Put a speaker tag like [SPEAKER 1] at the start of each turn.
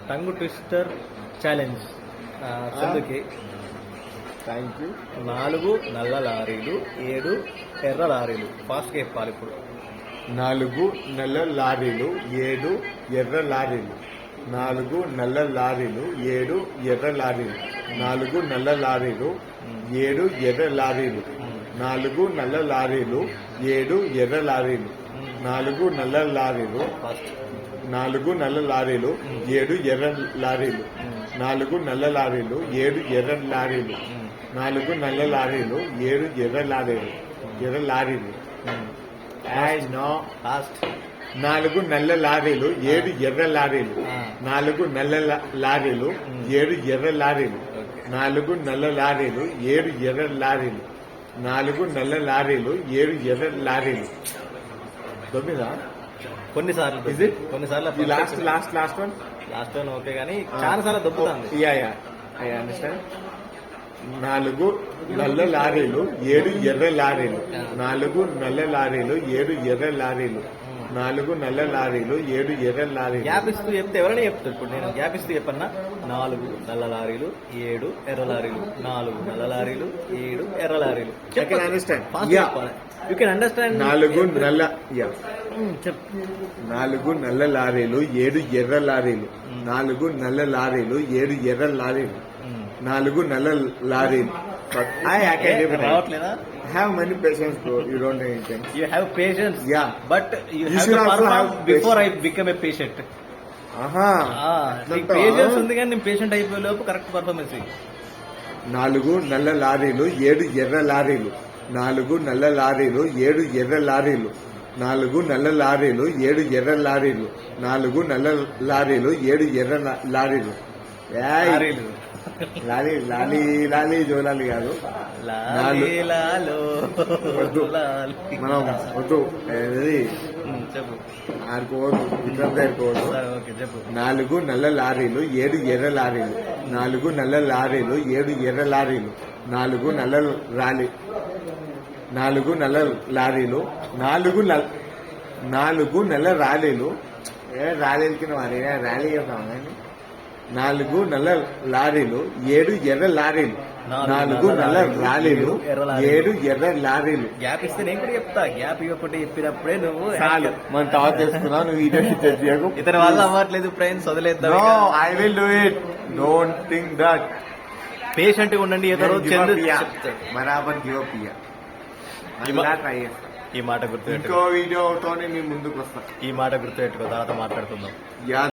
[SPEAKER 1] Tongue twister challenge చందుకి.
[SPEAKER 2] Thank you.
[SPEAKER 1] 4 నల్ల లారీలు 7 ఎర్ర లారీలు. ఫాస్ట్గా చెప్పాలి ఇప్పుడు.
[SPEAKER 2] 4 నల్ల లారీలు 7 ఎర్ర లారీలు. 4 నల్ల లారీలు 7 ఎర్ర లారీలు. 4 నల్ల లారీలు 7 ఎర్ర లారీలు. 4 నల్ల లారీలు 7 ఎర్ర లారీలు. 4 నల్ల లారీలు. 4 నల్ల లారీలు 7 ఎర్ర లారీలు. 4 నల్ల లారీలు 7 ఎర్ర లారీలు. 4 నల్ల లారీలు 7 ఎర్ర లారీలు. ఎర్ర లారీలు.
[SPEAKER 1] ఫాస్ట్.
[SPEAKER 2] 4 నల్ల లారీలు 7 ఎర్ర లారీలు. 4 నల్ల లారీలు 7 ఎర్ర లారీలు. 4 నల్ల లారీలు 7 ఎర్ర లారీలు. 4 నల్ల లారీలు 7 ఎర్ర లారీలు. 9
[SPEAKER 1] కొన్నిసార్లు
[SPEAKER 2] Is it?
[SPEAKER 1] కొన్నిసార్లు
[SPEAKER 2] last one.
[SPEAKER 1] Last one okay కానీ చాలా సార్లు దొబ్బుతుంది.
[SPEAKER 2] Yeah I understand. 4 నల్ల లారీలు 7 ఎర్ర లారీలు. 4 నల్ల లారీలు 7 ఎర్ర లారీలు. 4 నల్ల లారీలు 7 ఎర్ర లారీలు.
[SPEAKER 1] గ్యాప్ ఇస్తూ చెప్తే ఎవరైనా చెప్తారు. ఇప్పుడు నేను గ్యాప్ ఇస్తూ చెప్పన్నా. 4 నల్ల లారీలు 7 ఎర్ర లారీలు. 4 నల్ల లారీలు 7 ఎర్ర లారీలు.
[SPEAKER 2] I can understand.
[SPEAKER 1] You can understand.
[SPEAKER 2] 4 నల్ల
[SPEAKER 1] చెప్పు.
[SPEAKER 2] 4 నల్ల లారీలు 7 ఎర్ర లారీలు. 4 నల్ల లారీలు 7 ఎర్ర లారీలు. 4 నల్ల లారీలు.
[SPEAKER 1] రావట్లేదా?
[SPEAKER 2] Have many patience, bro. You don't know anything.
[SPEAKER 1] You have patience.
[SPEAKER 2] Yeah.
[SPEAKER 1] But you have
[SPEAKER 2] should
[SPEAKER 1] to
[SPEAKER 2] also
[SPEAKER 1] perform
[SPEAKER 2] have
[SPEAKER 1] before I become a patient. నీకు పేషెన్స్ ఉంది కానీ నేను పేషెంట్ అయిపోయే లోపు కరెక్ట్ పర్ఫార్మెన్స్.
[SPEAKER 2] 4 నల్ల లారీలు 7 ఎర్ర లారీలు. 4 నల్ల లారీలు 7 ఎర్ర లారీలు. 4 నల్ల లారీలు 7 ఎర్ర లారీలు. 4 నల్ల లారీలు 7 ఎర్ర లారీలు. లారీ లాలీ లాలీ జోలాలి కాదు. వద్దు మనం వద్దు.
[SPEAKER 1] చెప్పు.
[SPEAKER 2] ఆడుకోవద్దు. విక్రమ్ ఆడుకోవద్దు.
[SPEAKER 1] ఓకే చెప్పు.
[SPEAKER 2] 4 నల్ల లారీలు 7 ఎర్ర లారీలు. 4 నల్ల లారీలు 7 ఎర్ర లారీలు. 4 నల్ల లారీ 4 నల్ల లారీలు 4 నల్ల ర్యాలీలు. ర్యాలీల కింద ర్యాలీ చేస్తామని. 4 నల్ల లారీలు 7 ఎర్ర లారీలు. 4 నల్ల ర్యాలీలు 7 ఎర్ర లారీలు.
[SPEAKER 1] గ్యాప్ ఇస్తే నేను కూడా చెప్తా. గ్యాప్ ఇవ్వకుంటే చెప్పినప్పుడే నువ్వు
[SPEAKER 2] చాలు మనం టాక్ చేసుకున్నావు. నువ్వు
[SPEAKER 1] ఇతని వల్ల అవ్వట్లేదు ఫ్రెండ్స్. వదిలేద్దాం.
[SPEAKER 2] I will do it. Don't think that.
[SPEAKER 1] Patient గా ఉండండి. ఏదో రోజు చందు
[SPEAKER 2] బరాబర్ గివ్ అప్.
[SPEAKER 1] ఈ మాట గుర్తుపెట్టుకో.
[SPEAKER 2] ఇంకో వీడియోతోనే మీ ముందుకు వస్తా.
[SPEAKER 1] ఈ మాట గుర్తుపెట్టుకో. తర్వాత మాట్లాడుకుందాం.